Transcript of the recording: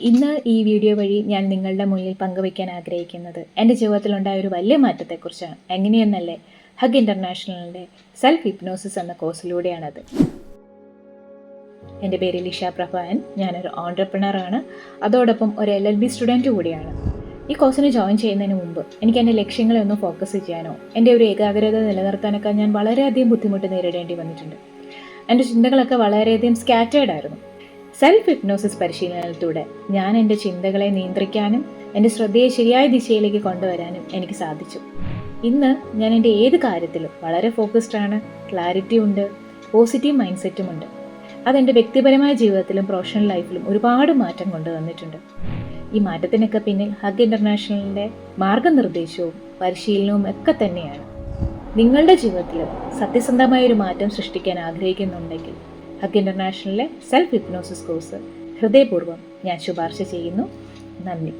ഇന്ന് ഈ വീഡിയോ വഴി ഞാൻ നിങ്ങളുടെ മുന്നിൽ പങ്കുവയ്ക്കാൻ ആഗ്രഹിക്കുന്നത് എൻ്റെ ജീവിതത്തിലുണ്ടായ ഒരു വലിയ മാറ്റത്തെക്കുറിച്ചാണ്. എങ്ങനെയെന്നല്ലേ, ഹഗ് ഇൻ്റർനാഷണലിൻ്റെ സെൽഫ് ഹിപ്നോസിസ് എന്ന കോഴ്സിലൂടെയാണത്. എൻ്റെ പേര് ലിഷ പ്രഭാൻ. ഞാനൊരു ഓൺട്രപ്രണറാണ്, അതോടൊപ്പം ഒരു LLB സ്റ്റുഡൻറ്റ് കൂടിയാണ്. ഈ കോഴ്സിന് ജോയിൻ ചെയ്യുന്നതിന് മുമ്പ് എനിക്ക് എൻ്റെ ലക്ഷ്യങ്ങളെ ഒന്ന് ഫോക്കസ് ചെയ്യാനോ എൻ്റെ ഒരു ഏകാഗ്രത നിലനിർത്താനൊക്കെ ഞാൻ വളരെയധികം ബുദ്ധിമുട്ട് നേരിടേണ്ടി വന്നിട്ടുണ്ട്. എൻ്റെ ചിന്തകളൊക്കെ വളരെയധികം സ്കാറ്റേർഡ് ആയിരുന്നു. സെൽഫ് ഹിപ്നോസിസ് പരിശീലനത്തിലൂടെ ഞാൻ എൻ്റെ ചിന്തകളെ നിയന്ത്രിക്കാനും എൻ്റെ ശ്രദ്ധയെ ശരിയായ ദിശയിലേക്ക് കൊണ്ടുവരാനും എനിക്ക് സാധിച്ചു. ഇന്ന് ഞാൻ എൻ്റെ ഏത് കാര്യത്തിലും വളരെ ഫോക്കസ്ഡാണ്, ക്ലാരിറ്റി ഉണ്ട്, പോസിറ്റീവ് മൈൻഡ് സെറ്റും ഉണ്ട്. അതെൻ്റെ വ്യക്തിപരമായ ജീവിതത്തിലും പ്രൊഫഷണൽ ലൈഫിലും ഒരുപാട് മാറ്റം കൊണ്ടുവന്നിട്ടുണ്ട്. ഈ മാറ്റത്തിനൊക്കെ പിന്നിൽ ഹഗ് ഇൻ്റർനാഷണലിൻ്റെ മാർഗനിർദ്ദേശവും പരിശീലനവും ഒക്കെ തന്നെയാണ്. നിങ്ങളുടെ ജീവിതത്തിൽ സത്യസന്ധമായ ഒരു മാറ്റം സൃഷ്ടിക്കാൻ ആഗ്രഹിക്കുന്നുണ്ടെങ്കിൽ ഹഗ് ഇൻ്റർനാഷണലിലെ സെൽഫ് ഹിപ്നോസിസ് കോഴ്സ് ഹൃദയപൂർവ്വം ഞാൻ ശുപാർശ ചെയ്യുന്നു. നന്ദി.